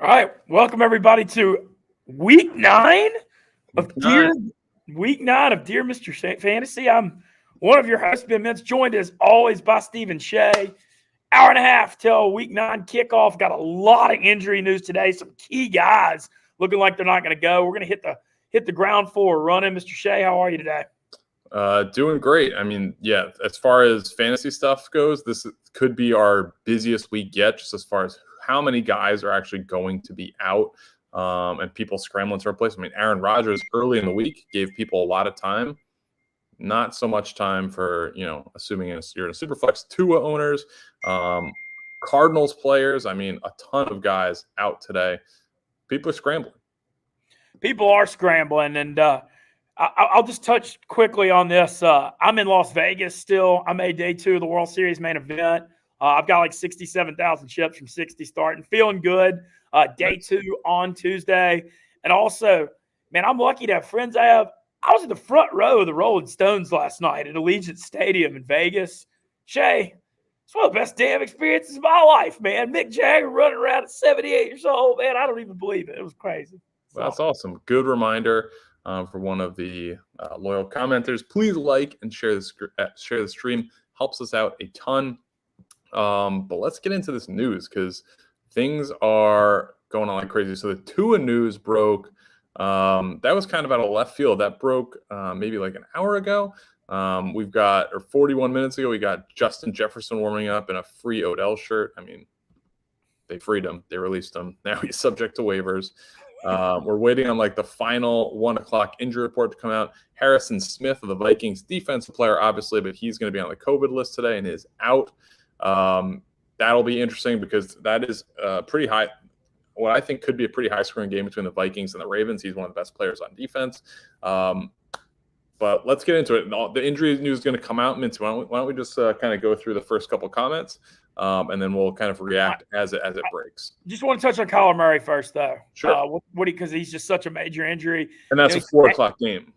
All right, welcome everybody to week 9 of Dear Mr. Fantasy. I'm one of your hosts, Ben Mintz, joined as always by Stephen Shea. Hour and a half till week 9 kickoff. Got a lot of injury news today. Some key guys looking like they're not going to go. We're going to hit the ground floor running. Mr. Shea, how are you today? Doing great. I mean, yeah, as far as fantasy stuff goes, this could be our busiest week yet, just as far as how many guys are actually going to be out and people scrambling to replace. I mean, Aaron Rodgers early in the week gave people a lot of time. Not so much time for, assuming you're in a Superflex, Tua owners, Cardinals players. I mean, a ton of guys out today. People are scrambling. And I'll just touch quickly on this. I'm in Las Vegas still. I made day 2 of the World Series main event. I've got like 67,000 chips from 60 starting. Feeling good. Day 2 on Tuesday. And also, man, I'm lucky to have friends I have. I was in the front row of the Rolling Stones last night at Allegiant Stadium in Vegas. Shay, it's one of the best damn experiences of my life, man. Mick Jagger running around at 78 years old, man. I don't even believe it. It was crazy. Well, that's awesome. Good reminder for one of the loyal commenters. Please like and share the stream. Helps us out a ton. But let's get into this news because things are going on like crazy. So the Tua news broke. That was kind of out of left field. That broke maybe like an hour ago. 41 minutes ago, we got Justin Jefferson warming up in a free Odell shirt. I mean, they freed him. They released him. Now he's subject to waivers. We're waiting on like the final 1:00 injury report to come out. Harrison Smith of the Vikings, defensive player, obviously, but he's going to be on the COVID list today and is out. That'll be interesting because that is pretty high. What I think could be a pretty high-scoring game between the Vikings and the Ravens. He's one of the best players on defense. But let's get into it. The injury news is going to come out. Minty, why don't we just kind of go through the first couple comments, and then we'll kind of react as it breaks. Just want to touch on Kyler Murray first, though. Sure. Because he's just such a major injury. And that's a 4:00 game.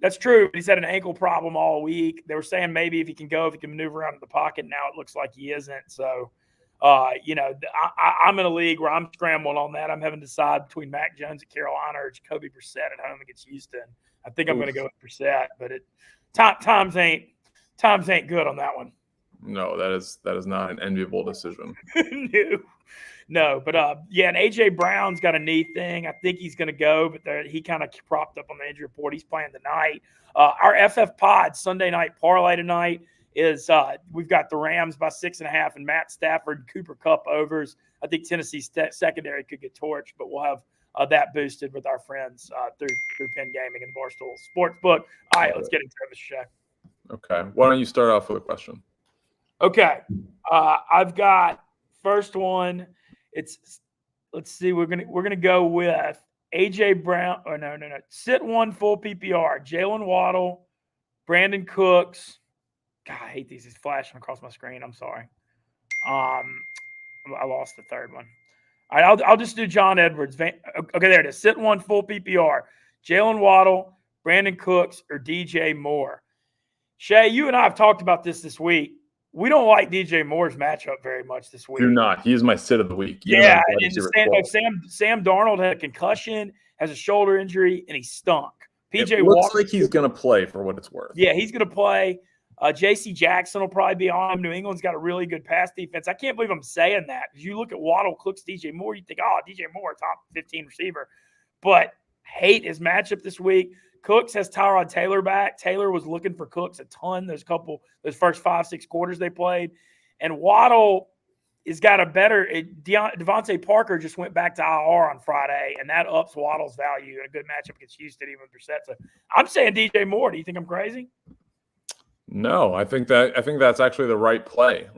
That's true. But he's had an ankle problem all week. They were saying maybe if he can maneuver around in the pocket. Now it looks like he isn't. So, I'm in a league where I'm scrambling on that. I'm having to decide between Mac Jones at Carolina or Jacoby Brissett at home against Houston. I think I'm going to go with Brissett, but times ain't good on that one. No, that is not an enviable decision. No, but and AJ Brown's got a knee thing. I think he's going to go, but he kind of propped up on the injury report. He's playing tonight. Our FF Pod Sunday night parlay tonight is we've got the Rams by 6.5 and Matt Stafford, Cooper Kupp overs. I think Tennessee's secondary could get torched, but we'll have that boosted with our friends through Penn Gaming and Barstool Sportsbook. All right, let's get into it, Mr. Shea. Okay, why don't you start off with a question? Okay, I've got first one. Let's see. We're gonna go with AJ Brown. Oh no. Sit one full PPR. Jalen Waddle, Brandon Cooks. God, I hate these. It's flashing across my screen. I'm sorry. I lost the third one. All right, I'll just do John Edwards. Okay, there it is. Sit one full PPR. Jalen Waddle, Brandon Cooks, or DJ Moore. Shay, you and I have talked about this week. We don't like DJ Moore's matchup very much this week. Do not. He is my sit of the week. Yeah, and Sam Darnold had a concussion, has a shoulder injury, and he stunk. It looks like he's going to play for what it's worth. Yeah, he's going to play. J.C. Jackson will probably be on him. New England's got a really good pass defense. I can't believe I'm saying that because you look at Waddle, Cooks, DJ Moore, you think, DJ Moore, top 15 receiver. But hate his matchup this week. Cooks has Tyrod Taylor back. Taylor was looking for Cooks a ton. Those first 5-6 quarters they played. And Waddle has got a better – Devonta Parker just went back to IR on Friday, and that ups Waddle's value in a good matchup against Houston, even with Brissett. So I'm saying DJ Moore. Do you think I'm crazy? No, I think that's actually the right play.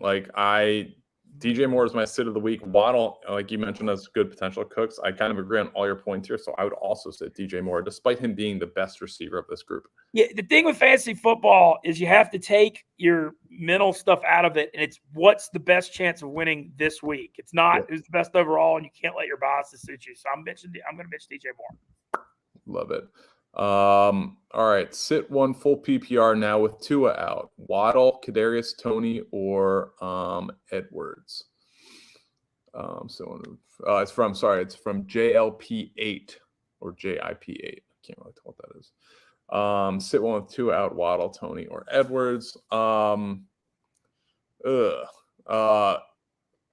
DJ Moore is my sit of the week. Waddle, like you mentioned, has good potential. Cooks, I kind of agree on all your points here. So I would also sit DJ Moore, despite him being the best receiver of this group. Yeah, the thing with fantasy football is you have to take your mental stuff out of it, and it's what's the best chance of winning this week. It's not who's the best overall, and you can't let your biases suit you. So I'm going to bench DJ Moore. Love it. All right, sit one full PPR now with Tua out. Waddle, Kadarius Toney, or Edwards. It's from JLP8 or JIP8. I can't really tell what that is. Sit one with 2 out, Waddle, Tony, or Edwards.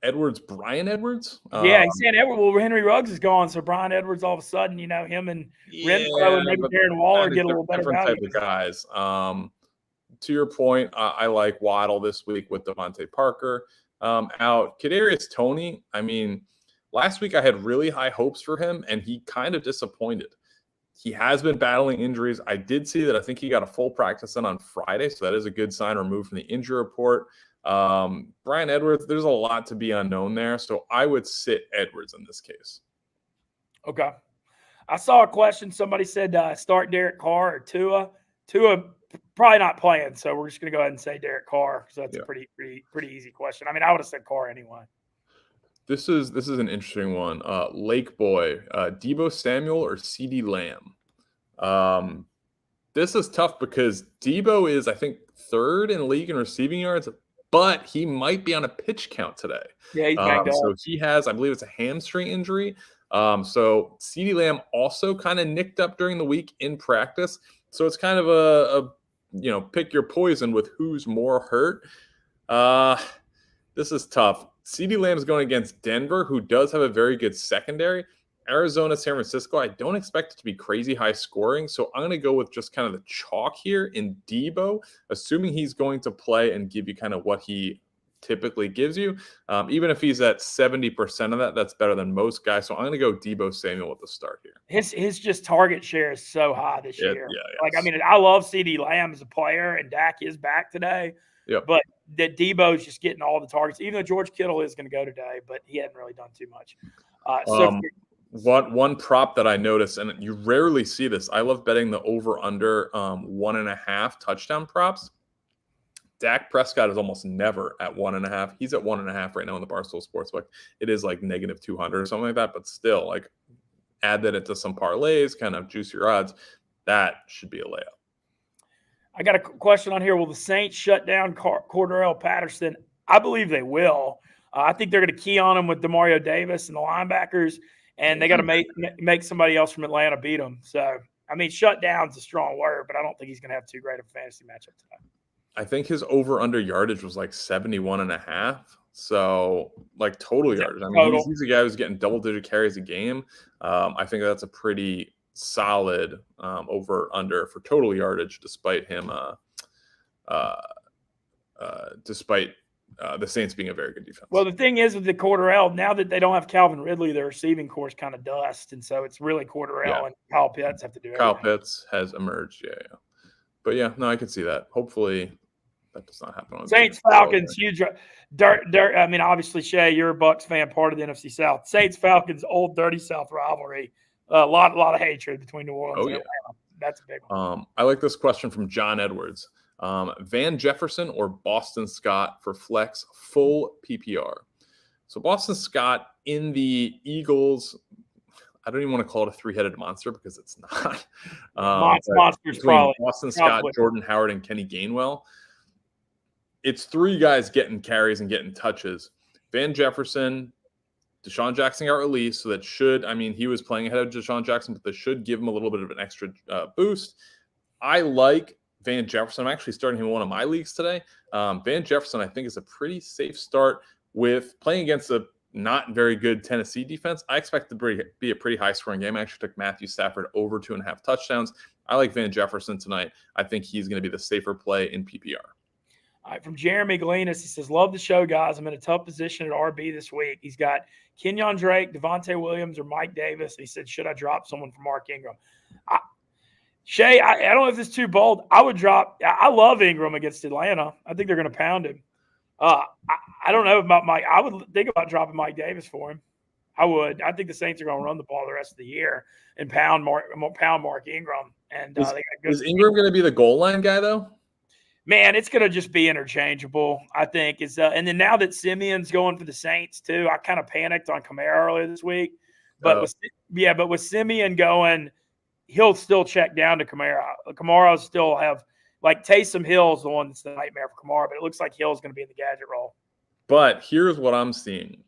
Edwards, Brian Edwards. Yeah, he's saying Edwards. Well, Henry Ruggs is gone, so Brian Edwards all of a sudden, him and Renfrow and maybe Darren Waller get a little better different value. Type of guys. To your point, I like Waddle this week with Devontae Parker out. Kadarius Toney. I mean, last week I had really high hopes for him, and he kind of disappointed. He has been battling injuries. I did see that. I think he got a full practice in on Friday, so that is a good sign removed from the injury report. Brian Edwards, there's a lot to be unknown there, so I would sit Edwards in this case. Okay. I saw a question. Somebody said start Derek Carr or Tua. Tua probably not playing, so we're just going to go ahead and say Derek Carr because that's a pretty easy question. I mean, I would have said Carr anyway. This is an interesting one. Lake Boy, Deebo Samuel or CeeDee Lamb. This is tough because Deebo is, I think, 3rd in league in receiving yards, but he might be on a pitch count today. Yeah, he's banged up. So he has, I believe it's a hamstring injury. So CeeDee Lamb also kind of nicked up during the week in practice. So it's kind of a pick your poison with who's more hurt. This is tough. CeeDee Lamb's going against Denver, who does have a very good secondary. Arizona, San Francisco, I don't expect it to be crazy high scoring. So I'm going to go with just kind of the chalk here in Deebo, assuming he's going to play and give you kind of what he typically gives you. Even if he's at 70% of that, that's better than most guys. So I'm going to go Deebo Samuel with the start here. His just target share is so high this year. Yeah, like, I mean, I love CeeDee Lamb as a player, and Dak is back today. Yep. But that Deebo's just getting all the targets, even though George Kittle is going to go today, but he hadn't really done too much. One prop that I noticed, and you rarely see this, I love betting the over-under 1.5 touchdown props. Dak Prescott is almost never at 1.5. He's at 1.5 right now in the Barstool Sportsbook. It is like -200 or something like that, but still, like, add that into some parlays, kind of juice your odds. That should be a layup. I got a question on here. Will the Saints shut down Cordarrelle Patterson? I believe they will. I think they're going to key on him with Demario Davis and the linebackers, and they got to make somebody else from Atlanta beat him. So, I mean, shut down's a strong word, but I don't think he's going to have too great of a fantasy matchup today. I think his over-under yardage was like 71.5. So, like, total yardage. I mean, he's a guy who's getting double-digit carries a game. I think that's a pretty solid over-under for total yardage, despite him, despite the Saints being a very good defense. Well, the thing is with the Cordarrelle, now that they don't have Calvin Ridley, their receiving core is kind of dust, and so it's really Cordarrelle and Kyle Pitts have to do everything. Kyle Pitts has emerged, yeah. But yeah, no, I can see that. Hopefully, that does not happen. Saints Falcons, huge. I mean, obviously, Shay, you're a Bucs fan, part of the NFC South. Saints Falcons, old dirty South rivalry. A lot of hatred between New Orleans and Atlanta. That's a big one. I like this question from John Edwards. Van Jefferson or Boston Scott for flex full PPR. So Boston Scott in the Eagles, I don't even want to call it a three-headed monster because it's not. Monsters probably. Boston Scott, Jordan Howard, and Kenny Gainwell. It's 3 guys getting carries and getting touches. Van Jefferson, Deshaun Jackson got released, so that should, I mean, he was playing ahead of Deshaun Jackson, but that should give him a little bit of an extra boost. I like Van Jefferson. I'm actually starting him in one of my leagues today. Van Jefferson, I think, is a pretty safe start with playing against a not very good Tennessee defense. I expect it to be a pretty high-scoring game. I actually took Matthew Stafford over 2.5 touchdowns. I like Van Jefferson tonight. I think he's going to be the safer play in PPR. All right, from Jeremy Galinas, he says, love the show, guys. I'm in a tough position at RB this week. He's got Kenyon Drake, Devontae Williams, or Mike Davis. He said, should I drop someone for Mark Ingram? Shay, I don't know if this is too bold. I would drop – I love Ingram against Atlanta. I think they're going to pound him. I don't know about Mike. I would think about dropping Mike Davis for him. I would. I think the Saints are going to run the ball the rest of the year and pound Mark Ingram. And is Ingram going to be the goal line guy, though? Man, it's going to just be interchangeable, I think. And then now that Simeon's going for the Saints, too, I kind of panicked on Kamara earlier this week. But with Simeon going, he'll still check down to Kamara. Kamara will still have – like Taysom Hill's the one that's the nightmare for Kamara, but it looks like Hill's going to be in the gadget role. But here's what I'm seeing.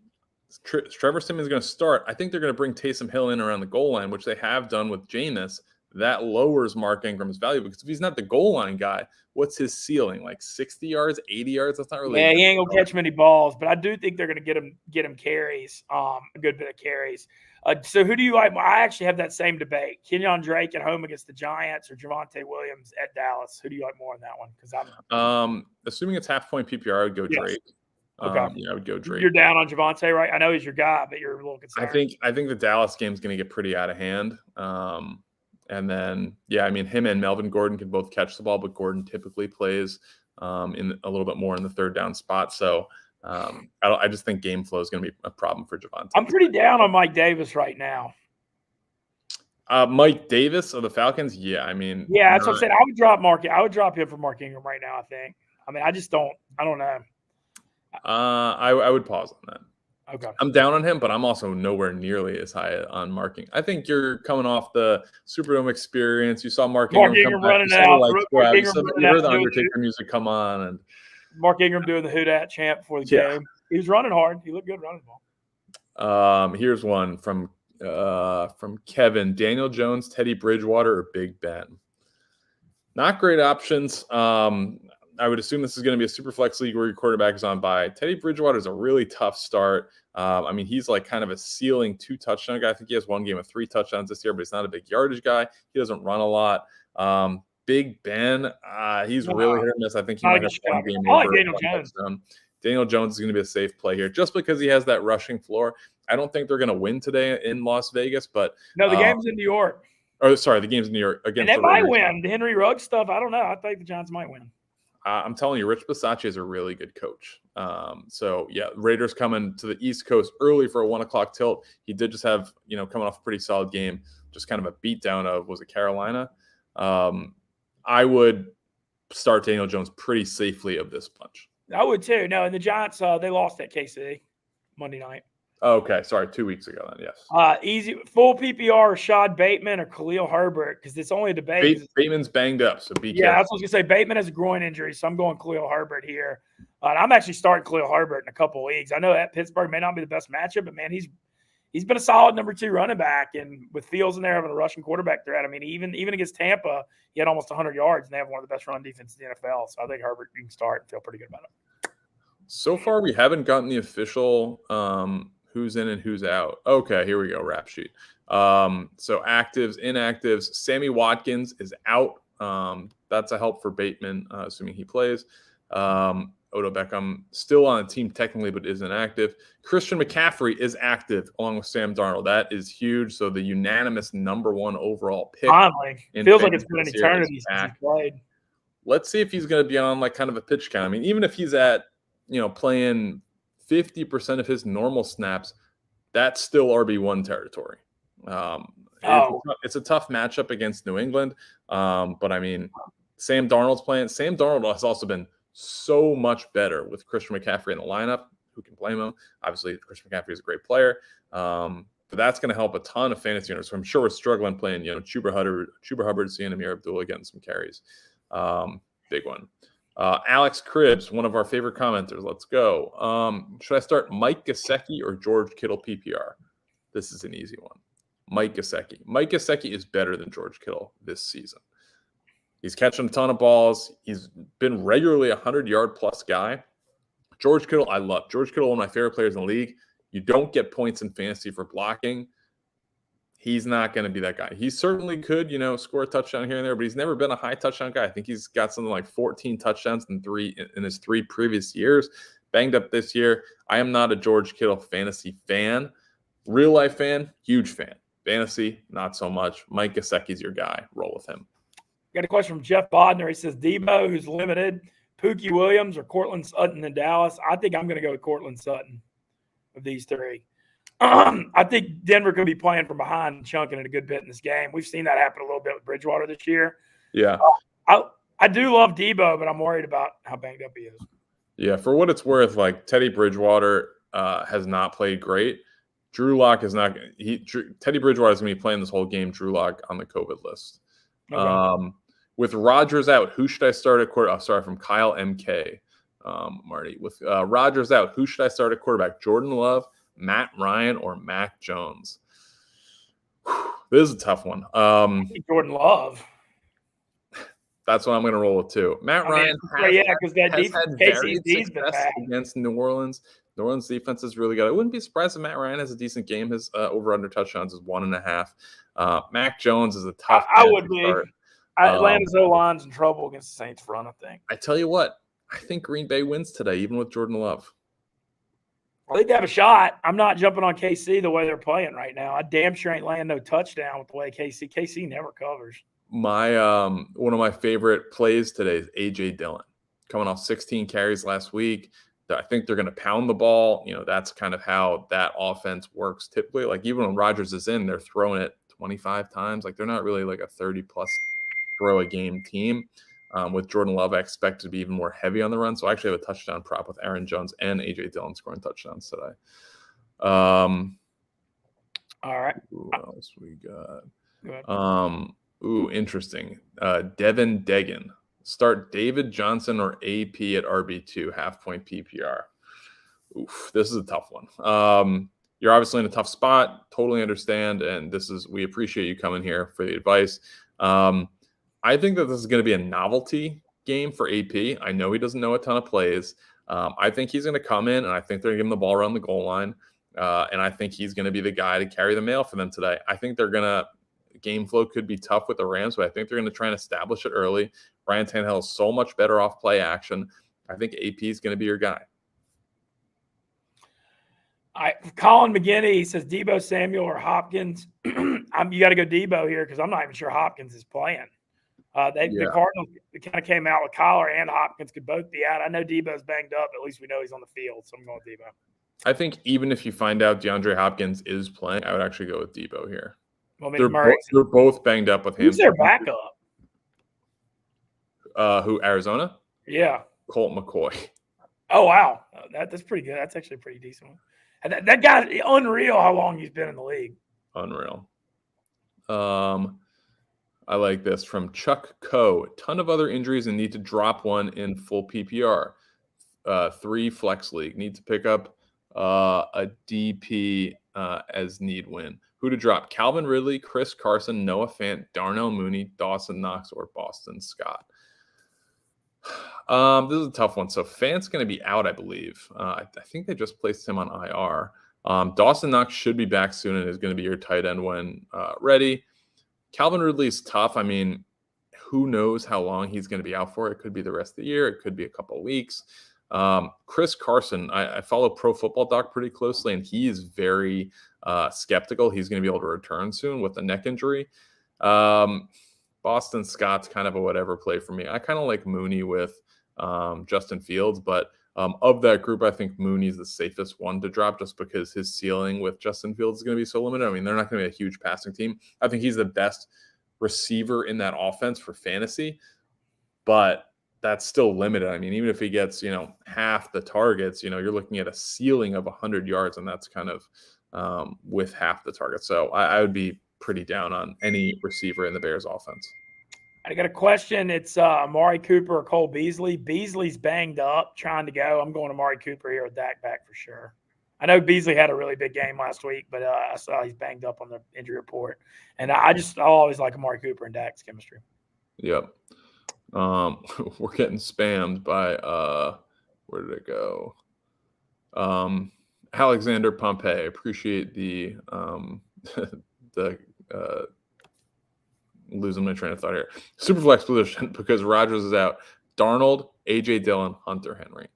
Trevor Siemian's going to start. I think they're going to bring Taysom Hill in around the goal line, which they have done with Jameis. That lowers Mark Ingram's value because if he's not the goal line guy, what's his ceiling? Like 60 yards, 80 yards? That's not really. Yeah, he ain't gonna catch many balls, but I do think they're gonna get him carries, a good bit of carries. So who do you like? I actually have that same debate: Kenyon Drake at home against the Giants or Javonte Williams at Dallas. Who do you like more in that one? Because I'm assuming it's half point PPR. I would go Drake. Okay. Yeah, I would go Drake. You're down on Javonte, right? I know he's your guy, but you're a little concerned. I think the Dallas game's going to get pretty out of hand. And then, yeah, I mean, him and Melvin Gordon can both catch the ball, but Gordon typically plays in a little bit more in the third down spot. So I just think game flow is going to be a problem for Javonte. I'm pretty down on Mike Davis right now. Mike Davis of the Falcons, yeah, I mean, yeah, that's what I'm saying. I would drop him for Mark Ingram right now. I mean, I don't know. I would pause on that. Okay. I'm down on him, but I'm also nowhere nearly as high on marking. I think you're coming off the Superdome experience. You saw Mark Ingram running out. You heard the Undertaker music come on, and Mark Ingram doing the Who Dat chant before the game. He was running hard. He looked good running the ball. Here's one from Kevin: Daniel Jones, Teddy Bridgewater, or Big Ben. Not great options. I would assume this is going to be a super flex league where your quarterback is on bye. Teddy Bridgewater is a really tough start. I mean, he's like kind of a ceiling 2-touchdown guy. I think he has one game of 3 touchdowns this year, but he's not a big yardage guy. He doesn't run a lot. Big Ben, he's really hit or miss. I think he might have one game over. Daniel Jones. Daniel Jones is going to be a safe play here just because he has that rushing floor. I don't think they're going to win today in Las Vegas, but no, the game's in New York. Oh, sorry, the game's in New York against. And they might win. The Henry Ruggs stuff, I don't know. I think the Giants might win. I'm telling you, Rich Bisaccia is a really good coach. So yeah, Raiders coming to the East Coast early for a 1:00 tilt. He did just have, coming off a pretty solid game, just kind of a beatdown of, was it Carolina? I would start Daniel Jones pretty safely of this bunch. I would too. No, and the Giants, they lost at KC Monday night. Okay, sorry, 2 weeks ago then, yes. Easy, full PPR, Rashad Bateman or Khalil Herbert, because it's only a debate. Bateman's banged up, so be careful. Yeah, that's what I was going to say. Bateman has a groin injury, so I'm going Khalil Herbert here. And I'm actually starting Khalil Herbert in a couple of leagues. I know that Pittsburgh may not be the best matchup, but, man, he's been a solid number 2 running back, and with Fields in there having a rushing quarterback threat, I mean, even against Tampa, he had almost 100 yards, and they have one of the best run defenses in the NFL. So I think Herbert, you can start and feel pretty good about it. So far, we haven't gotten the official who's in and who's out. Okay, here we go, rap sheet. So actives, inactives. Sammy Watkins is out. That's a help for Bateman, assuming he plays. Odell Beckham still on the team technically, but isn't active. Christian McCaffrey is active along with Sam Darnold. That is huge. So the unanimous number 1 overall pick. Finally. Feels like it's been an eternity since he played. Let's see if he's going to be on like kind of a pitch count. I mean, even if he's at, playing 50% of his normal snaps, that's still RB1 territory. It's a tough matchup against New England. But I mean, Sam Darnold's playing. Sam Darnold has also been so much better with Christian McCaffrey in the lineup. Who can blame him? Obviously, Christian McCaffrey is a great player. But that's going to help a ton of fantasy owners. So I'm sure we're struggling playing, Chuba Hubbard, seeing Amir Abdullah getting some carries. Big one. Alex Cribbs, one of our favorite commenters. Let's go. Should I start Mike Gesicki or George Kittle PPR? This is an easy one. Mike Gesicki. Mike Gesicki is better than George Kittle this season. He's catching a ton of balls. He's been regularly a 100-yard plus guy. George Kittle, I love. George Kittle, one of my favorite players in the league. You don't get points in fantasy for blocking. He's not going to be that guy. He certainly could, score a touchdown here and there, but he's never been a high touchdown guy. I think he's got something like 14 touchdowns in his 3 previous years. Banged up this year. I am not a George Kittle fantasy fan. Real life fan, huge fan. Fantasy, not so much. Mike Gesicki's your guy. Roll with him. Got a question from Jeff Bodner. He says, Debo, who's limited, Pookie Williams or Cortland Sutton in Dallas. I think I'm going to go with Cortland Sutton of these 3. I think Denver could be playing from behind and chunking it a good bit in this game. We've seen that happen a little bit with Bridgewater this year. Yeah. I do love Debo, but I'm worried about how banged up he is. Yeah, for what it's worth, like Teddy Bridgewater has not played great. Drew Lock is not – Teddy Bridgewater is going to be playing this whole game. Drew Lock on the COVID list. Okay. With Rodgers out, who should I start at quarterback? Oh, sorry, from Kyle MK, Marty. With Rodgers out, who should I start at quarterback? Jordan Love, Matt Ryan or Mac Jones? This is a tough one. Jordan Love. That's what I'm going to roll with too. Matt Ryan because that has defense, had varied KCC's been success bad against New Orleans. New Orleans defense is really good. I wouldn't be surprised if Matt Ryan has a decent game. His over-under touchdowns is 1.5. Mac Jones is a tough. I would be. Start. Atlanta's O-line's in trouble against the Saints front, I think. I tell you what, I think Green Bay wins today, even with Jordan Love. I think they have a shot. I'm not jumping on KC the way they're playing right now. I damn sure ain't laying no touchdown with the way KC never covers. My one of my favorite plays today is A.J. Dillon, coming off 16 carries last week. I think they're going to pound the ball. That's kind of how that offense works typically. Like even when Rodgers is in, they're throwing it 25 times. Like they're not really like a 30-plus throw a game team. With Jordan Love, I expect to be even more heavy on the run. So I actually have a touchdown prop with Aaron Jones and A.J. Dillon scoring touchdowns today. All right. What else we got? Go ahead. Interesting. Devin Degan. Start David Johnson or AP at RB2, half-point PPR. Oof, this is a tough one. You're obviously in a tough spot. Totally understand, and we appreciate you coming here for the advice. I think that this is going to be a novelty game for AP. I know he doesn't know a ton of plays. I think he's going to come in, and I think they're going to give him the ball around the goal line, and I think he's going to be the guy to carry the mail for them today. I think game flow could be tough with the Rams, but I think they're going to try and establish it early. Ryan Tannehill is so much better off play action. I think AP is going to be your guy. Colin McGinney says Deebo Samuel or Hopkins. You got to go Deebo here because I'm not even sure Hopkins is playing. The Cardinals kind of came out with Collar and Hopkins could both be out. I know Deebo's banged up. At least we know he's on the field, so I'm going with Deebo. I think even if you find out DeAndre Hopkins is playing, I would actually go with Deebo here. Well, they're both banged up with him. Who's their backup? Who, Arizona? Yeah. Colt McCoy. Oh, wow. That's pretty good. That's actually a pretty decent one. And that guy's unreal how long he's been in the league. Unreal. I like this from Chuck Coe. A ton of other injuries and need to drop one in full PPR. 3 flex league. Need to pick up a DP as need win. Who to drop? Calvin Ridley, Chris Carson, Noah Fant, Darnell Mooney, Dawson Knox, or Boston Scott. This is a tough one. So Fant's going to be out, I believe. I think they just placed him on IR. Dawson Knox should be back soon and is going to be your tight end when ready. Calvin Ridley is tough. I mean, who knows how long he's going to be out for? It could be the rest of the year. It could be a couple of weeks. Chris Carson, I follow Pro Football Doc pretty closely, and he is very skeptical he's going to be able to return soon with the neck injury. Boston Scott's kind of a whatever play for me. I kind of like Mooney with Justin Fields, but of that group, I think Mooney's the safest one to drop just because his ceiling with Justin Fields is going to be so limited. I mean, they're not going to be a huge passing team. I think he's the best receiver in that offense for fantasy, but that's still limited. I mean, even if he gets, half the targets, you're looking at a ceiling of 100 yards, and that's kind of with half the targets. So I would be pretty down on any receiver in the Bears offense. I got a question. It's Amari Cooper or Cole Beasley. Beasley's banged up, trying to go. I'm going Amari Cooper here with Dak back for sure. I know Beasley had a really big game last week, but I saw he's banged up on the injury report. And I always like Amari Cooper and Dak's chemistry. Yep. We're getting spammed by where did it go? Alexander Pompey. Appreciate the losing my train of thought here. Superflex position because Rodgers is out. Darnold, A.J. Dillon, Hunter Henry.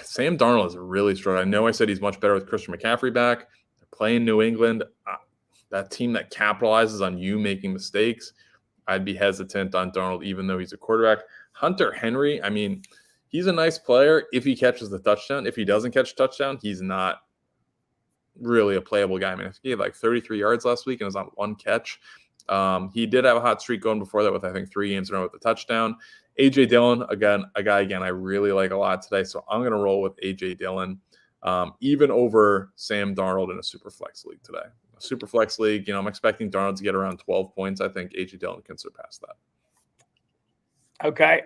Sam Darnold is really strong. I know I said he's much better with Christian McCaffrey back. They're playing New England. That team that capitalizes on you making mistakes, I'd be hesitant on Darnold even though he's a quarterback. Hunter Henry, I mean, he's a nice player if he catches the touchdown. If he doesn't catch a touchdown, he's not really a playable guy. I mean, he had like 33 yards last week and was on 1 catch. He did have a hot streak going before that with, I think, 3 games in a row with a touchdown. A.J. Dillon, a guy I really like a lot today, so I'm going to roll with A.J. Dillon, even over Sam Darnold in a super flex league today. A super flex league, I'm expecting Darnold to get around 12 points. I think A.J. Dillon can surpass that. Okay.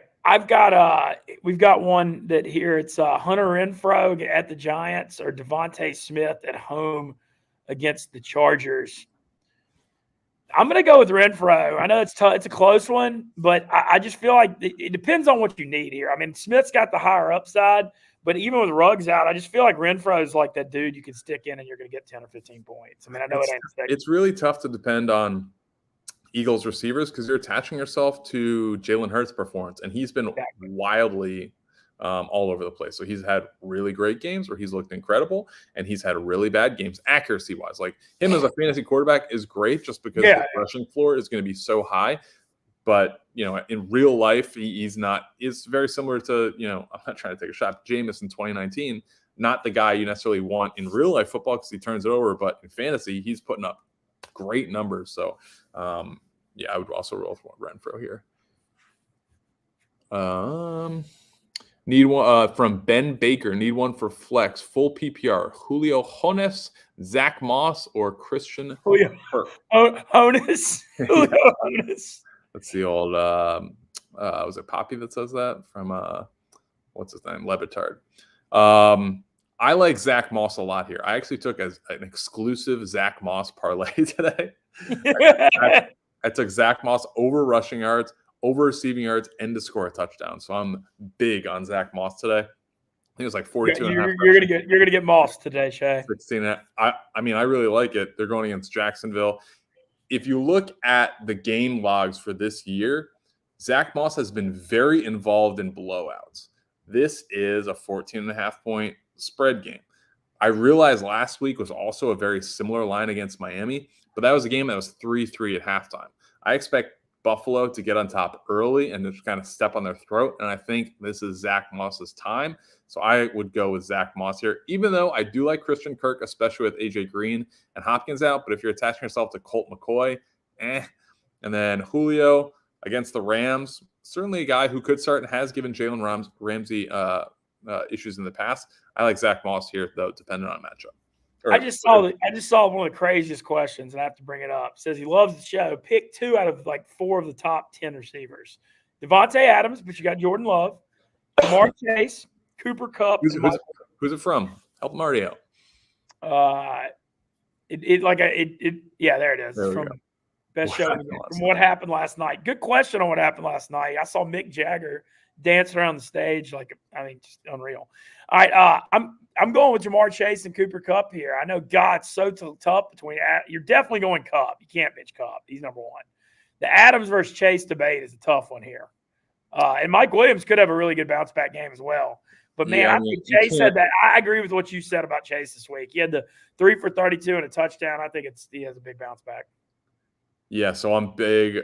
we've got one that here. It's Hunter Renfrow at the Giants or Devonta Smith at home against the Chargers. I'm going to go with Renfrow. I know it's a close one, but I just feel like it depends on what you need here. I mean, Smith's got the higher upside, but even with Ruggs out, I just feel like Renfrow is like that dude you can stick in and you're going to get 10 or 15 points. I mean, I know it's really tough to depend on Eagles receivers because you're attaching yourself to Jalen Hurts' performance, and he's been wildly all over the place. So he's had really great games where he's looked incredible, and he's had really bad games accuracy-wise. Like him as a fantasy quarterback is great just because the rushing floor is going to be so high. But, in real life, he's not – is very similar to, I'm not trying to take a shot, Jameis in 2019, not the guy you necessarily want in real life football because he turns it over. But in fantasy, he's putting up great numbers. So, I would also roll for Renfrow here. Need one from Ben Baker. Need one for flex. Full PPR. Julio Jones, Zack Moss, or Christian Julio Jones. Julio Jones. That's the old. Was it Poppy that says that from what's his name? Levitard. I like Zack Moss a lot here. I actually took as an exclusive Zack Moss parlay today. I took Zack Moss over rushing yards, over receiving yards, and to score a touchdown. So I'm big on Zack Moss today. I think it was like 42 and a half. You're gonna get Moss today, Shay. 16. I mean, I really like it. They're going against Jacksonville. If you look at the game logs for this year, Zack Moss has been very involved in blowouts. This is a 14.5-point spread game. I realized last week was also a very similar line against Miami, but that was a game that was 3-3 at halftime. I expect Buffalo to get on top early and just kind of step on their throat, and I think this is Zack Moss's time. So I would go with Zack Moss here, even though I do like Christian Kirk, especially with AJ Green and Hopkins out. But if you're attaching yourself to Colt McCoy, and then Julio against the Rams, certainly a guy who could start and has given Jalen Ramsey issues in the past. I like Zack Moss here, though, depending on matchup. I just saw one of the craziest questions, and I have to bring it up. It says he loves the show. Pick 2 out of like 4 of the top 10 receivers. Devonta Adams, but you got Jordan Love, Amari Chase, Cooper Kupp. Who's it from? Help Marty out. Yeah, there it is. There from best show from what happened last night. Good question on what happened last night. I saw Mick Jagger dancing around the stage just unreal. All right, I'm going with Jamar Chase and Cooper Kupp here. I know God's so tough between – you're definitely going Kupp. You can't bench Kupp. He's number one. The Adams versus Chase debate is a tough one here. And Mike Williams could have a really good bounce-back game as well. But, man, I think Chase said that. I agree with what you said about Chase this week. He had the 3 for 32 and a touchdown. I think he has a big bounce-back. Yeah, so I'm big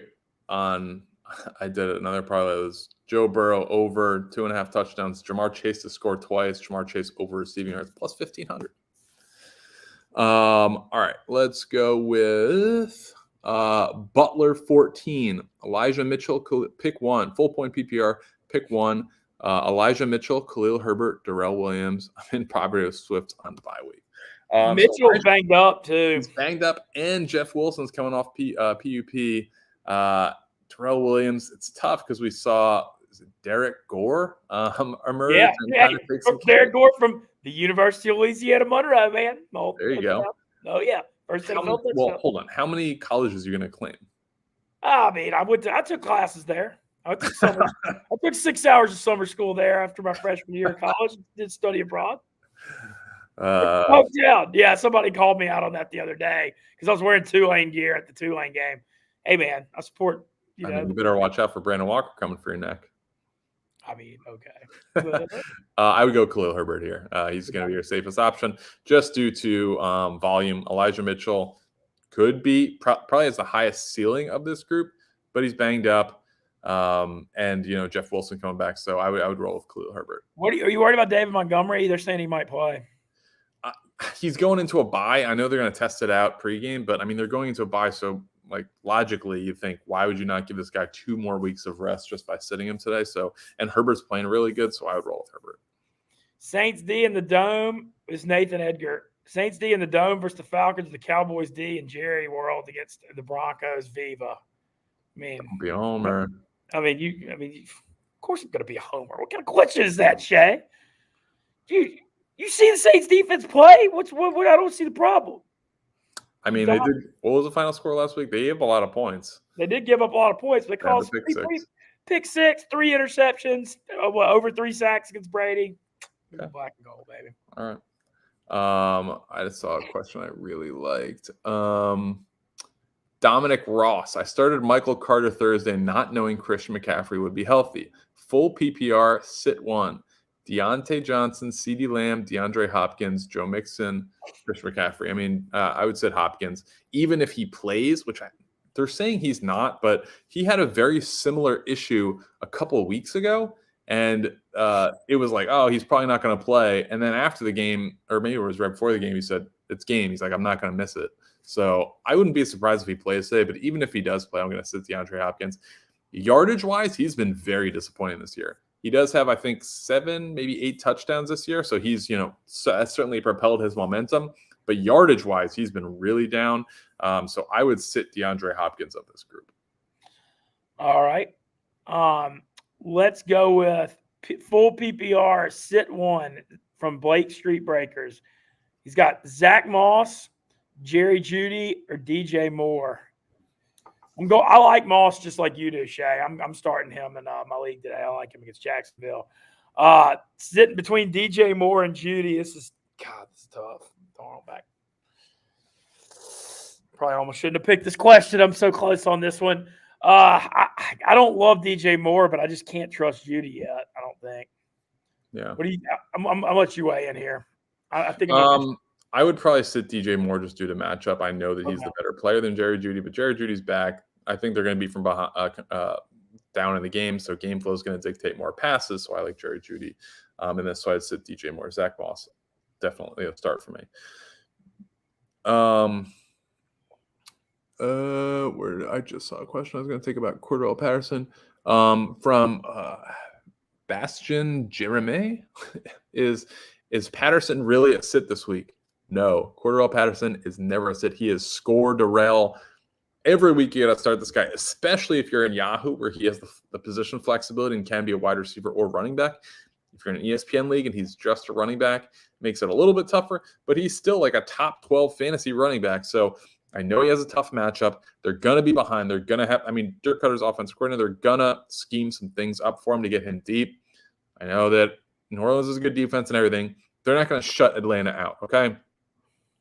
on – I did another parlay. It was Joe Burrow over 2.5 touchdowns. Jamar Chase to score twice. Jamar Chase over receiving yards plus 1,500. All right, let's go with Butler 14. Elijah Mitchell, pick 1. Full point PPR, pick 1. Elijah Mitchell, Khalil Herbert, Darrell Williams. I'm in poverty with Swift on the bye week. Mitchell's banged up too. He's banged up, and Jeff Wilson's coming off PUP. Terrell Williams, it's tough because we saw Derek Gore emerge. Yeah. Derek Gore from the University of Louisiana Monroe, man. There you go. Oh, yeah. Well, hold on. How many colleges are you going to claim? I mean, I took classes there. I took 6 hours of summer school there after my freshman year of college. Did study abroad. Yeah, somebody called me out on that the other day because I was wearing Tulane gear at the Tulane game. Hey, man, I support. You better watch out for Brandon Walker coming for your neck. I mean, okay. I would go Khalil Herbert here. He's going to be your safest option just due to volume. Elijah Mitchell could be probably has the highest ceiling of this group, but he's banged up. And Jeff Wilson coming back, so I would roll with Khalil Herbert. Are you worried about David Montgomery? They're saying he might play. He's going into a bye. I know they're going to test it out pregame, but I mean they're going into a bye, so logically you think why would you not give this guy 2 more weeks of rest just by sitting him today? So and Herbert's playing really good, so I would roll with Herbert. Saints D in the Dome is Nathan Edgar. Saints D in the Dome versus the Falcons, the Cowboys D and Jerry World against the Broncos Viva. I mean, be homer. I mean, Of course I'm going to be a homer. What kind of question is that, Shay? Dude, you see the Saints defense play? What? I don't see the problem. I mean, they did. What was the final score last week? They gave a lot of points. They did give up a lot of points. But they caused pick six, 3 interceptions, over 3 sacks against Brady. Okay. Black and gold, baby. All right. I just saw a question I really liked. Dominic Ross. I started Michael Carter Thursday not knowing Christian McCaffrey would be healthy. Full PPR, sit 1. Deontay Johnson, CeeDee Lamb, DeAndre Hopkins, Joe Mixon, Christian McCaffrey. I mean, I would sit Hopkins. Even if he plays, which they're saying he's not, but he had a very similar issue a couple of weeks ago. And it was like, oh, he's probably not going to play. And then after the game, or maybe it was right before the game, he said, it's game. He's like, I'm not going to miss it. So I wouldn't be surprised if he plays today. But even if he does play, I'm going to sit DeAndre Hopkins. Yardage-wise, he's been very disappointing this year. He does have, I think, 7, maybe 8 touchdowns this year. So he's, that's certainly propelled his momentum. But yardage-wise, he's been really down. So I would sit DeAndre Hopkins of this group. All right. Let's go with full PPR, sit 1 from Blake Street Breakers. He's got Zack Moss, Jerry Jeudy, or DJ Moore. I like Moss just like you do, Shay. I'm starting him in my league today. I like him against Jacksonville. Sitting between DJ Moore and Jeudy. This is tough. Throwing back. Probably almost shouldn't have picked this question. I'm so close on this one. I don't love DJ Moore, but I just can't trust Jeudy yet. I don't think. Yeah. What do you? I'll let you weigh in here. I think. I would probably sit DJ Moore just due to matchup. I know that he's the better player than Jerry Jeudy, but Jerry Judy's back. I think they're going to be from behind, down in the game, so game flow is going to dictate more passes. So I like Jerry Jeudy, and that's why I'd sit DJ Moore. Zack Moss, definitely a start for me. I just saw a question I was going to take about Cordell Patterson from Bastion Jeremy. Is Patterson really a sit this week? No, Cordell Patterson is never a sit. He is score Darrell. Every week you got to start this guy, especially if you're in Yahoo where he has the position flexibility and can be a wide receiver or running back. If you're in an ESPN league and he's just a running back, it makes it a little bit tougher, but he's still like a top 12 fantasy running back. So I know he has a tough matchup. They're going to be behind. They're going to have, Dirk Cutter's offensive coordinator, they're going to scheme some things up for him to get him deep. I know that New Orleans is a good defense and everything. They're not going to shut Atlanta out, okay?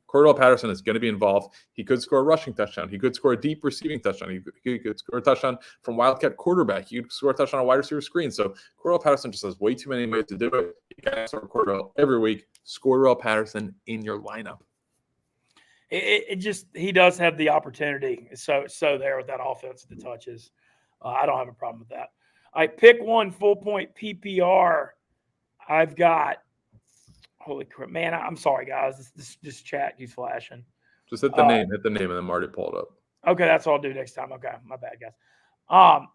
Cordell Patterson is going to be involved. He could score a rushing touchdown. He could score a deep receiving touchdown. He could score a touchdown from Wildcat quarterback. He could score a touchdown on a wide receiver screen. So Cordell Patterson just has way too many ways to do it. You got to start Cordell every week. Cordell Patterson in your lineup. He does have the opportunity. So there with that offense, the touches. I don't have a problem with that. I pick 1 full point PPR. I've got. Holy crap, man! I'm sorry, guys. This chat keeps flashing. Just hit the name, and then Marty pull it up. Okay, that's what I'll do next time. Okay, my bad, guys. All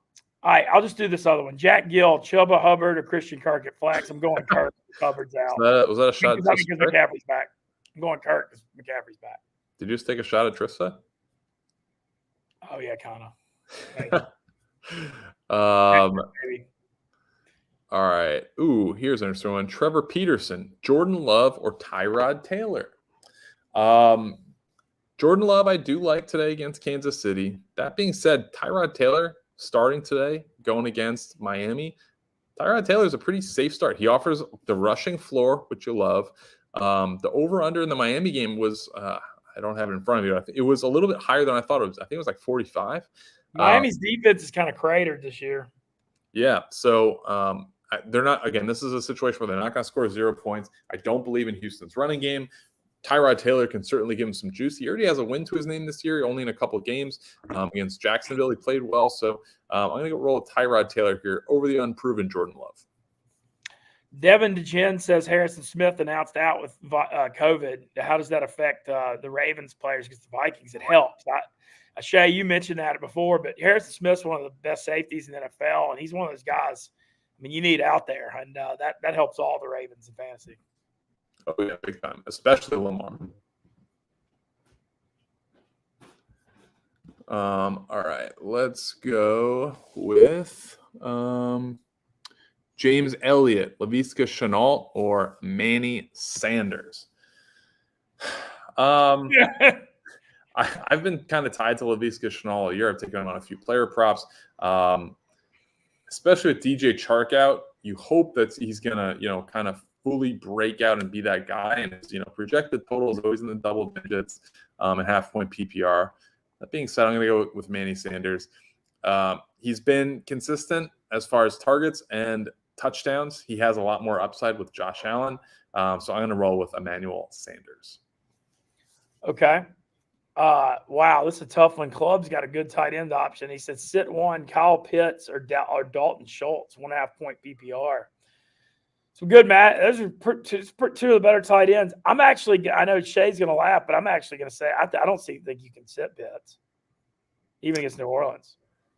right, I'll just do this other one. Jack Gill, Chuba Hubbard, or Christian Kirk at flex. I'm going Kirk. Hubbard's out. Was that a shot? Because McCaffrey's back. I'm going Kirk because McCaffrey's back. Did you just take a shot at Trista? Oh yeah, kind of. All right. Ooh, here's an interesting one. Trevor Peterson, Jordan Love, or Tyrod Taylor? Jordan Love, I do like today against Kansas City. That being said, Tyrod Taylor starting today, going against Miami. Tyrod Taylor is a pretty safe start. He offers the rushing floor, which you love. The over-under in the Miami game was, I don't have it in front of you. I think it was a little bit higher than I thought it was. I think it was like 45. Miami's defense is kind of cratered this year. Yeah. So, they're not, again, this is a situation where they're not going to score 0 points. I don't believe in Houston's running game. Tyrod Taylor can certainly give him some juice. He already has a win to his name this year, only in a couple of games against Jacksonville. He played well. So I'm going to go roll with Tyrod Taylor here over the unproven Jordan Love. Devin DeGen says Harrison Smith announced out with COVID. How does that affect the Ravens players against the Vikings? It helps. Shay, you mentioned that before, but Harrison Smith's one of the best safeties in the NFL, and he's one of those guys – you need out there, and that helps all the Ravens in fantasy. Oh, yeah, big time, especially Lamar. All right, let's go with James Elliott, Laviska Shenault, or Manny Sanders? I've been kind of tied to Laviska Shenault all year. I've taken him on a few player props, especially with DJ Chark out. You hope that he's gonna, kind of fully break out and be that guy. And his, projected total is always in the double digits, and half-point PPR. That being said, I'm gonna go with Manny Sanders. He's been consistent as far as targets and touchdowns. He has a lot more upside with Josh Allen. So I'm going to roll with Emmanuel Sanders. Okay. Wow, this is a tough one. Club's got a good tight end option. He said sit one, Kyle Pitts or Dalton Schultz, 1.5 point PPR. So good, Matt. Those are two of the better tight ends. I know Shay's going to laugh, but I'm actually going to say I don't think you can sit Pitts, even against New Orleans.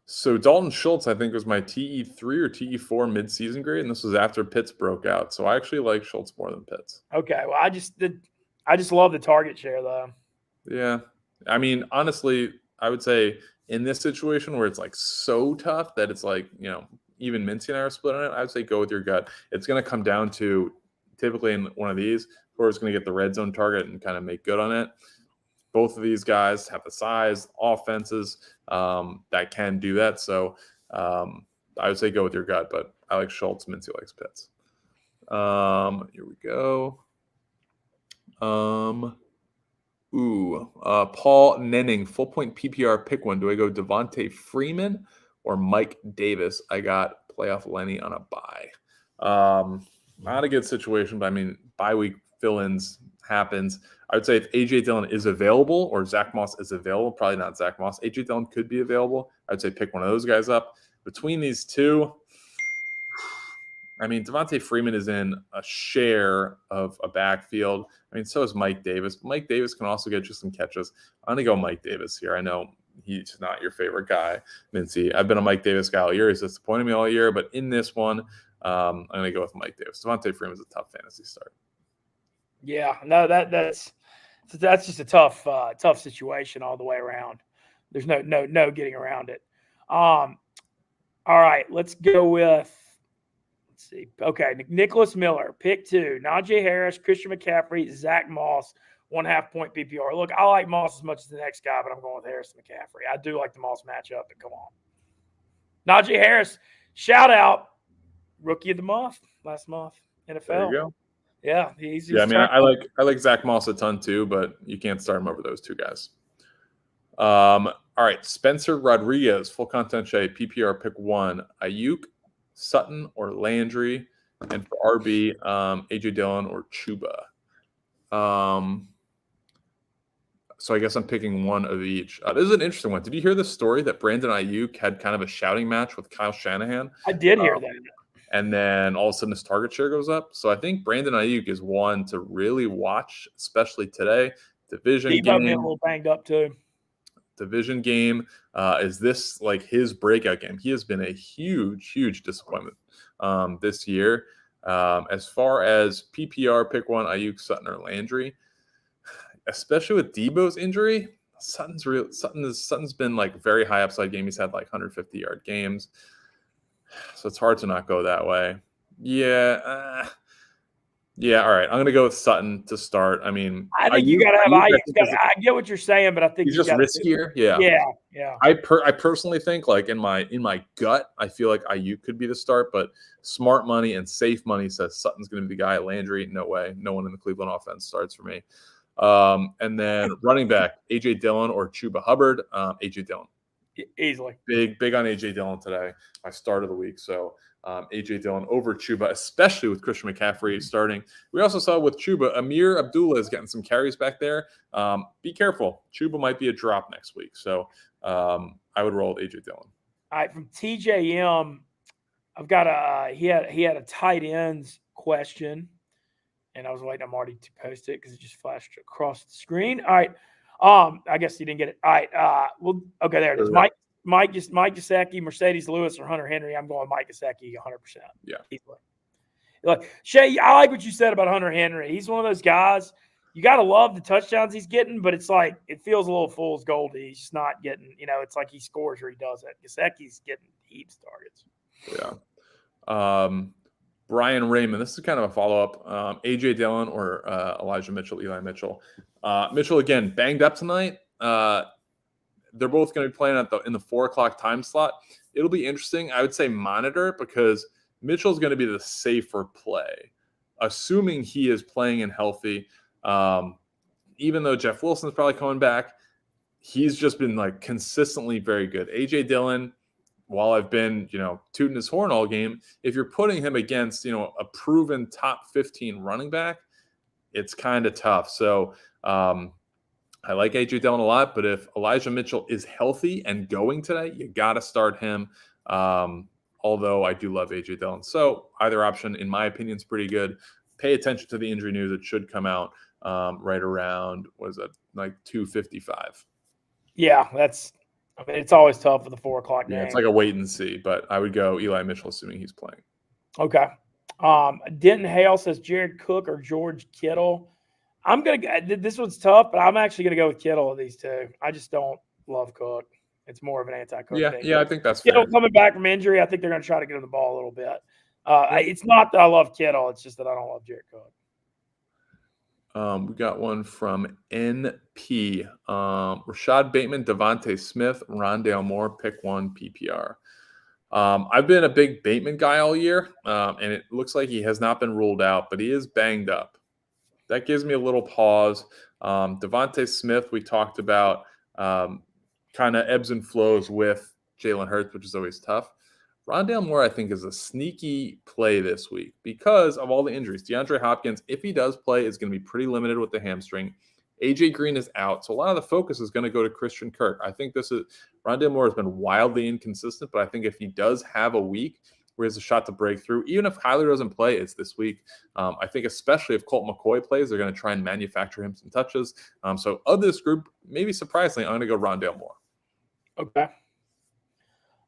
So Dalton Schultz, I think, was my TE3 or TE4 midseason grade, and this was after Pitts broke out. So I actually like Schultz more than Pitts. Okay, well, I just love the target share, though. Yeah. I mean, honestly, I would say in this situation where it's like so tough that it's like, even Mincy and I are split on it, I would say go with your gut. It's going to come down to typically in one of these, whoever's going to get the red zone target and kind of make good on it. Both of these guys have the size, offenses that can do that. So I would say go with your gut, but I like Schultz. Mincy likes Pitts. Here we go. Paul Nenning, full point PPR pick one. Do I go Devonta Freeman or Mike Davis? I got playoff Lenny on a bye. Not a good situation, but I mean, bye week fill-ins happens. I would say if A.J. Dillon is available or Zack Moss is available, probably not Zack Moss. A.J. Dillon could be available. I would say pick one of those guys up. Between these two, I mean, Devonta Freeman is in a share of a backfield. I mean, so is Mike Davis. Mike Davis can also get you some catches. I'm going to go Mike Davis here. I know he's not your favorite guy, Mincy. I've been a Mike Davis guy all year. He's disappointed me all year. But in this one, I'm going to go with Mike Davis. Devonta Freeman is a tough fantasy start. Yeah, no, that's just a tough situation all the way around. There's no getting around it. All right, let's go with. Let's see. Okay, Nicholas Miller, pick two. Najee Harris, Christian McCaffrey, Zack Moss, 1.5 point PPR. Look, I like Moss as much as the next guy, but I'm going with Harris and McCaffrey. I do like the Moss matchup, but come on. Najee Harris, shout out, rookie of the month last month, NFL. There you go. Yeah, I mean, I like Zack Moss a ton too, but you can't start him over those two guys. All right, Spencer Rodriguez, full content shade, PPR pick one. Aiyuk, Sutton, or Landry, and for RB, AJ Dillon or Chuba. So I guess I'm picking one of each. This is an interesting one. Did you hear the story that Brandon Aiyuk had kind of a shouting match with Kyle Shanahan? I did hear that. And then all of a sudden his target share goes up. So I think Brandon Aiyuk is one to really watch, especially today. Division game. Being a little banged up too. Division game. Is this like his breakout game? He has been a huge disappointment this year. As far as PPR, pick one, Aiyuk, Sutton, or Landry. Especially with Debo's injury, Sutton's been like very high upside game. He's had like 150-yard games. So it's hard to not go that way. Yeah. All right. I'm going to go with Sutton to start. I mean, I think you got to have Aiyuk. I get what you're saying, but I think he's just riskier. Yeah. I personally think like in my gut, I feel like Aiyuk could be the start, but smart money and safe money says Sutton's going to be the guy. Landry, no way. No one in the Cleveland offense starts for me. And then running back, AJ Dillon or Chuba Hubbard. AJ Dillon. Easily. Big on AJ Dillon today. My start of the week. So AJ Dillon over Chuba, especially with Christian McCaffrey starting. We also saw with Chuba, Amir Abdullah is getting some carries back there. Be careful. Chuba might be a drop next week. So I would roll with AJ Dillon. All right, from TJM, I've got he had a tight ends question, and I was waiting on Marty to post it because it just flashed across the screen. All right. I guess you didn't get it. All right. Well, okay, there it is. Mike Gesicki, Mercedes Lewis, or Hunter Henry. I'm going Mike Gesicki 100%. Yeah. Easily. Like Shay, I like what you said about Hunter Henry. He's one of those guys. You got to love the touchdowns he's getting, but it's like it feels a little fool's gold. He's just not getting. It's like he scores or he doesn't. Gesicki's getting heaps of targets. Yeah. Brian Raymond. This is kind of a follow-up. A.J. Dillon or Elijah Mitchell, Eli Mitchell. Mitchell, again, banged up tonight. They're both going to be playing in the 4 o'clock time slot. It'll be interesting. I would say monitor it because Mitchell's going to be the safer play, assuming he is playing and healthy. Even though Jeff Wilson's probably coming back, he's just been like consistently very good. A.J. Dillon, while I've been, tooting his horn all game, if you're putting him against, a proven top 15 running back, it's kind of tough. So I like A.J. Dillon a lot, but if Elijah Mitchell is healthy and going today, you got to start him. Although I do love A.J. Dillon. So either option, in my opinion, is pretty good. Pay attention to the injury news. It should come out right around, like 2:55. Yeah, it's always tough for the 4 o'clock game. Yeah, it's like a wait and see, but I would go Eli Mitchell, assuming he's playing. Okay. Denton Hale says Jared Cook or George Kittle. This one's tough, but I'm actually going to go with Kittle of these two. I just don't love Cook. It's more of an anti-Cook thing. Yeah, I think that's Kittle fair. Coming back from injury, I think they're going to try to get him the ball a little bit. It's not that I love Kittle. It's just that I don't love Jared Cook. We got one from NP. Rashad Bateman, Devonta Smith, Rondale Moore, pick one PPR. I've been a big Bateman guy all year, and it looks like he has not been ruled out, but he is banged up. That gives me a little pause. Devonta Smith, we talked about kind of ebbs and flows with Jalen Hurts, which is always tough. Rondale Moore, I think, is a sneaky play this week because of all the injuries. DeAndre Hopkins, if he does play, is going to be pretty limited with the hamstring. AJ Green is out, so a lot of the focus is going to go to Christian Kirk. I think Rondale Moore has been wildly inconsistent, but I think if he does have a week where he has a shot to break through, even if Khalid doesn't play, it's this week. I think especially if Colt McCoy plays, they're going to try and manufacture him some touches. So of this group, maybe surprisingly, I'm going to go Rondale Moore. Okay.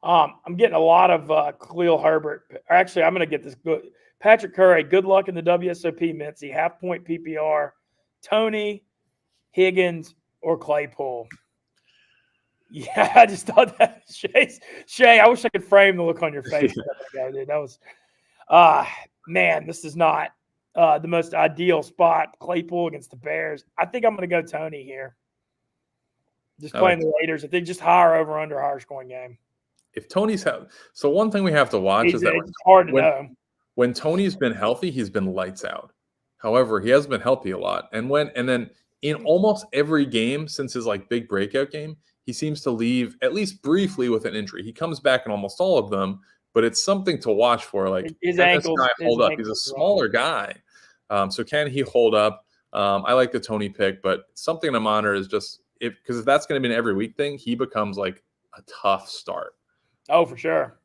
I'm getting a lot of Khalil Herbert. Actually, I'm going to get this good. Patrick Curry, good luck in the WSOP, Mincy. Half-point PPR. Tony, Higgins, or Claypool. Yeah, I just thought that. Shay, I wish I could frame the look on your face. That was, man, this is not the most ideal spot. Claypool against the Bears. I think I'm going to go Tony here. Just playing the Raiders. I think just higher over under higher scoring game. If Tony's so one thing we have to watch is that it's hard to know. When Tony's been healthy, he's been lights out. However, he has been healthy a lot, and then in almost every game since his big breakout game, he seems to leave at least briefly with an injury. He comes back in almost all of them, but it's something to watch for. His ankles hold up. He's a smaller guy, so can he hold up? I like the Tony pick, but something to monitor is just because if that's going to be an every week thing, he becomes a tough start. Oh, for sure.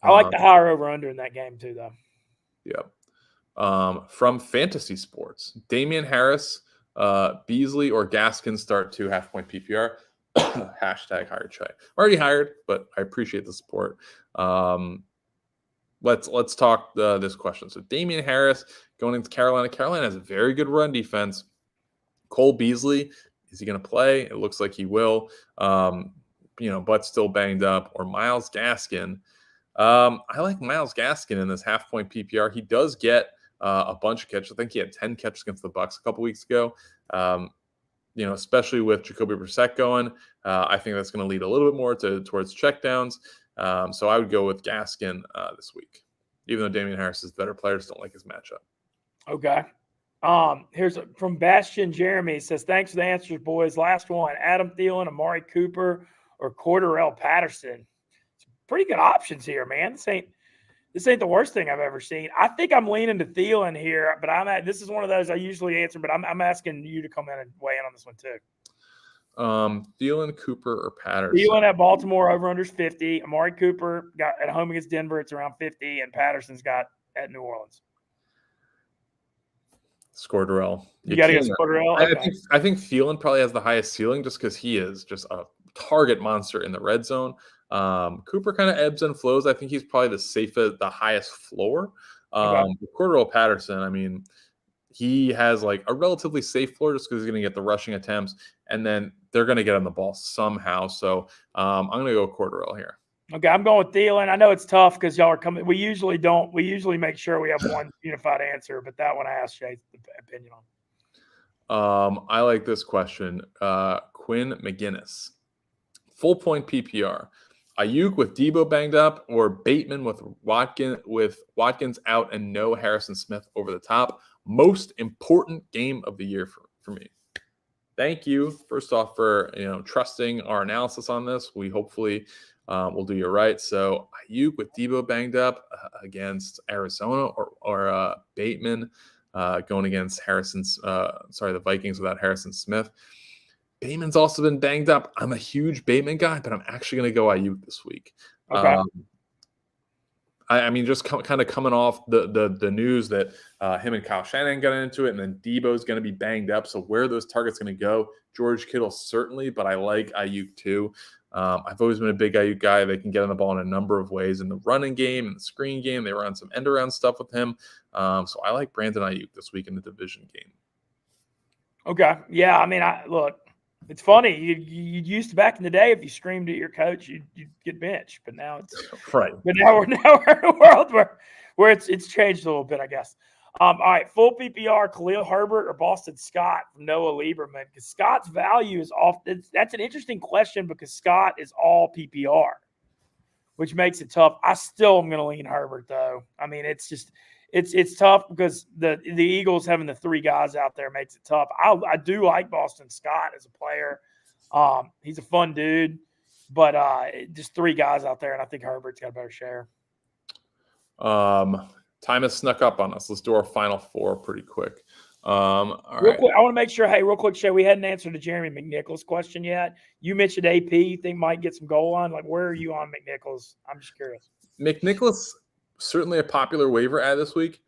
I like the higher over-under in that game too, though. Yeah. From Fantasy Sports, Damian Harris, Beasley, or Gaskin start 2 half-point PPR. Hashtag hire Trey. Already hired, but I appreciate the support. Let's talk this question. So Damian Harris going into Carolina. Carolina has a very good run defense. Cole Beasley, is he going to play? It looks like he will. But still banged up. Or Myles Gaskin. I like Myles Gaskin in this half-point PPR. He does get a bunch of catches. I think he had 10 catches against the Bucs a couple weeks ago. Especially with Jacoby Brissett going, I think that's going to lead a little bit more towards checkdowns. So I would go with Gaskin this week, even though Damian Harris is a better player. Just don't like his matchup. Okay. Here's from Bastion Jeremy. It says, thanks for the answers, boys. Last one, Adam Thielen, Amari Cooper, or Cordarrelle Patterson. Pretty good options here, man. This ain't the worst thing I've ever seen. I think I'm leaning to Thielen here, but this is one of those I usually answer, but I'm asking you to come in and weigh in on this one too. Thielen, Cooper, or Patterson? Thielen at Baltimore over unders 50. Amari Cooper got at home against Denver, it's around 50, and Patterson's got at New Orleans. Cordarrelle. You got to get Cordarrelle. Okay. I think Thielen probably has the highest ceiling just because he is just a target monster in the red zone. Cooper kind of ebbs and flows. I think he's probably the safest, the highest floor. Cordarrelle Patterson, I mean, he has a relatively safe floor just because he's going to get the rushing attempts, and then they're going to get on the ball somehow. So I'm going to go Cordarrelle here. Okay, I'm going with Thielen. I know it's tough because y'all are coming. We usually don't. We usually make sure we have one unified answer, but that one I asked Shay's opinion on. I like this question. Quinn McGinnis. Full point PPR. Aiyuk with Debo banged up, or Bateman with Watkins out and no Harrison Smith over the top. Most important game of the year for me. Thank you, first off, for trusting our analysis on this. We hopefully will do you right. So Aiyuk with Debo banged up against Arizona, or Bateman going against the Vikings without Harrison Smith. Bateman's also been banged up. I'm a huge Bateman guy, but I'm actually going to go Aiyuk this week. Okay. I mean, just kind of coming off the news that him and Kyle Shanahan got into it, and then Debo's going to be banged up. So where are those targets going to go? George Kittle certainly, but I like Aiyuk too. I've always been a big Aiyuk guy. They can get on the ball in a number of ways in the running game and the screen game. They run some end around stuff with him. So I like Brandon Aiyuk this week in the division game. Okay. Yeah. I mean, look. It's funny. You used to, back in the day, if you screamed at your coach, you'd get benched. But now it's right. But now we're in a world where it's changed a little bit, I guess. All right, full PPR: Khalil Herbert or Boston Scott from Noah Lieberman. Because Scott's value is off. That's an interesting question because Scott is all PPR, which makes it tough. I still am going to lean Herbert though. I mean, it's just. It's tough because the Eagles having the three guys out there makes it tough. I do like Boston Scott as a player. He's a fun dude, but just three guys out there, and I think Herbert's got a better share. Time has snuck up on us. Let's do our final four pretty quick. All real right. quick, I want to make sure, real quick, Shay, we hadn't answered the Jeremy McNichols question yet. You mentioned AP. You think might get some goal line. Like, where are you on McNichols? I'm just curious. McNichols, certainly a popular waiver ad this week.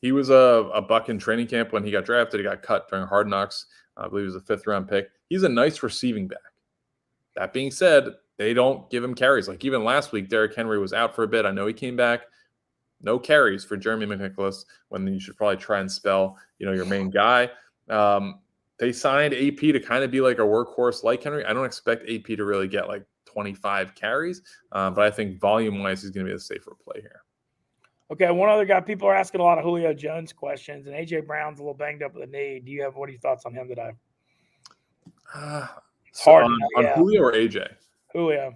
He was a buck in training camp when he got drafted. He got cut during Hard Knocks. I believe he was a 5th-round pick. He's a nice receiving back. That being said, they don't give him carries. Like even last week, Derrick Henry was out for a bit. I know he came back. No carries for Jeremy McNichols when you should probably try and spell, your main guy. They signed AP to kind of be like a workhorse like Henry. I don't expect AP to really get like 25 carries, but I think volume-wise, he's going to be the safer play here. Okay, one other guy. People are asking a lot of Julio Jones questions, and A.J. Brown's a little banged up with a knee. What are your thoughts on him today? Hard on Julio or AJ? Julio.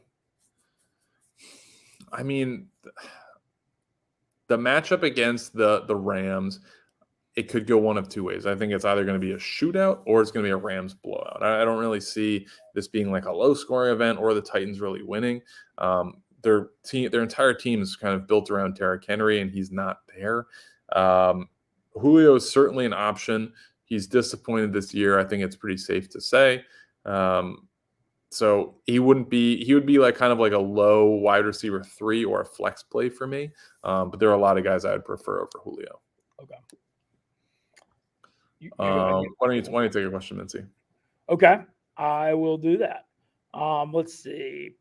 I mean, the matchup against the Rams, it could go one of two ways. I think it's either going to be a shootout or it's going to be a Rams blowout. I don't really see this being like a low-scoring event or the Titans really winning. Their entire team is kind of built around Derrick Henry, and he's not there. Julio is certainly an option. He's disappointed this year. I think it's pretty safe to say. So he would be like kind of like a low wide receiver 3 or a flex play for me. But there are a lot of guys I would prefer over Julio. Okay. Why don't you take a question, Mincy? Okay, I will do that. Let's see.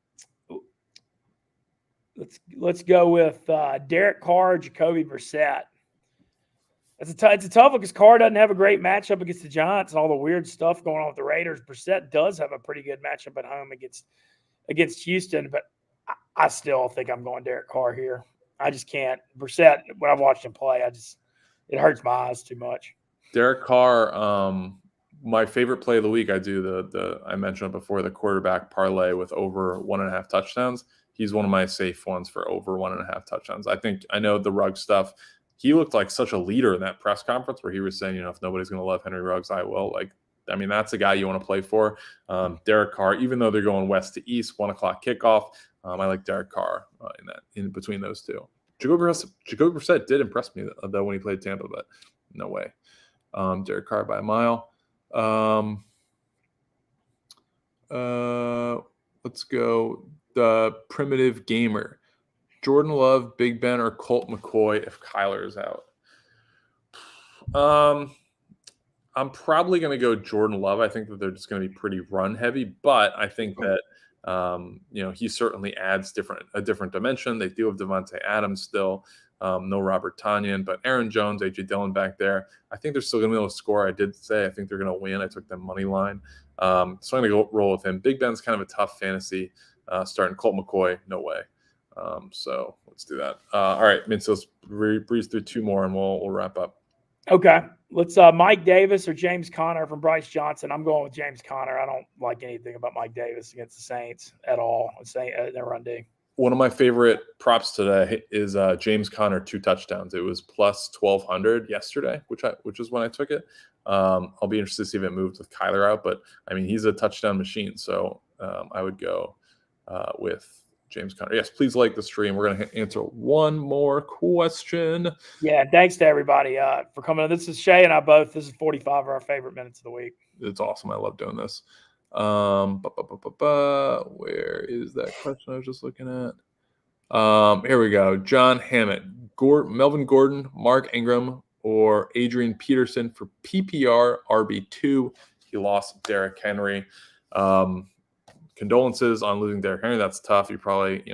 Let's go with Derek Carr, Jacoby Brissett. It's a tough one because Carr doesn't have a great matchup against the Giants and all the weird stuff going on with the Raiders. Brissett does have a pretty good matchup at home against Houston, but I still think I'm going Derek Carr here. I just can't. Brissett, when I've watched him play, it hurts my eyes too much. Derek Carr, my favorite play of the week. I do I mentioned it before, the quarterback parlay with over 1.5 touchdowns. He's one of my safe ones for over 1.5 touchdowns. I know the Ruggs stuff. He looked like such a leader in that press conference where he was saying, if nobody's going to love Henry Ruggs, I will. That's a guy you want to play for. Derek Carr, even though they're going west to east, 1:00 kickoff, I like Derek Carr in between those two. Jacoby Brissett did impress me though when he played Tampa, but no way. Derek Carr by a mile. Let's go. The primitive gamer. Jordan Love, Big Ben, or Colt McCoy if Kyler is out. I'm probably going to go Jordan Love. I think that they're just going to be pretty run heavy, but I think that he certainly adds a different dimension. They do have Devonta Adams still. No Robert Tonyan, but Aaron Jones, A.J. Dillon back there. I think they're still going to be able to score. I did say I think they're going to win. I took them money line. So I'm going to go roll with him. Big Ben's kind of a tough fantasy starting. Colt McCoy, no way. So let's do that. All right, Mincy, let's breeze through 2 more and we'll wrap up. Okay. Let's Mike Davis or James Conner from Bryce Johnson. I'm going with James Conner. I don't like anything about Mike Davis against the Saints at all. Their run D. One of my favorite props today is James Conner 2 touchdowns. It was plus 1,200 yesterday, which is when I took it. I'll be interested to see if it moved with Kyler out, but I mean he's a touchdown machine, so I would go with James Conner. Yes, please like the stream. We're going to answer one more question. Yeah, thanks to everybody for coming on. This is Shay and I both. This is 45 of our favorite minutes of the week. It's awesome. I love doing this. Where is that question I was just looking at? Here we go. John Hammett, Melvin Gordon, Mark Ingram, or Adrian Peterson for PPR RB2. He lost Derrick Henry. Condolences on losing Derrick Henry. That's tough. You probably,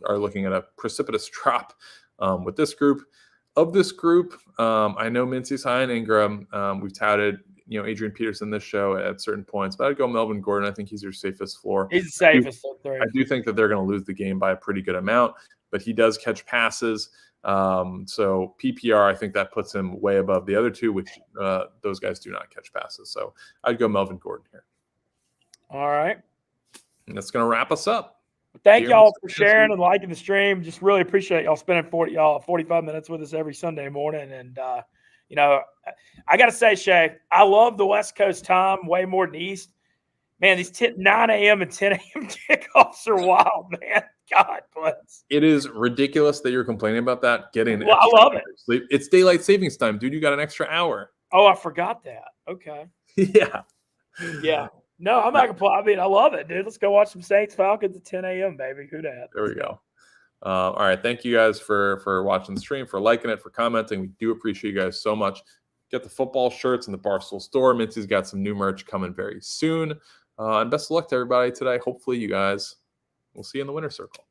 are looking at a precipitous drop with this group. Of this group, I know Mincy's high on Ingram. We've touted, Adrian Peterson this show at certain points, but I'd go Melvin Gordon. I think he's your safest floor. He's the safest. I do think that they're going to lose the game by a pretty good amount, but he does catch passes. So PPR, I think that puts him way above the other two, which those guys do not catch passes. So I'd go Melvin Gordon here. All right. And that's going to wrap us up. Thank y'all for sharing and liking the stream. Just really appreciate y'all spending 45 minutes with us every Sunday morning. And, I got to say, Shay, I love the West Coast time way more than East. Man, these 9 a.m. and 10 a.m. kickoffs are wild, man. God bless. It is ridiculous that you're complaining about that. I love it. Sleep. It's daylight savings time, dude. You got an extra hour. Oh, I forgot that. Okay. Yeah. Yeah. No, I'm not complaining. I mean, I love it, dude. Let's go watch some Saints Falcons at 10 a.m., baby. Who dat? There we go. All right. Thank you guys for watching the stream, for liking it, for commenting. We do appreciate you guys so much. Get the football shirts in the Barstool store. Mincy's got some new merch coming very soon. And best of luck to everybody today. Hopefully you guys will see you in the winner's circle.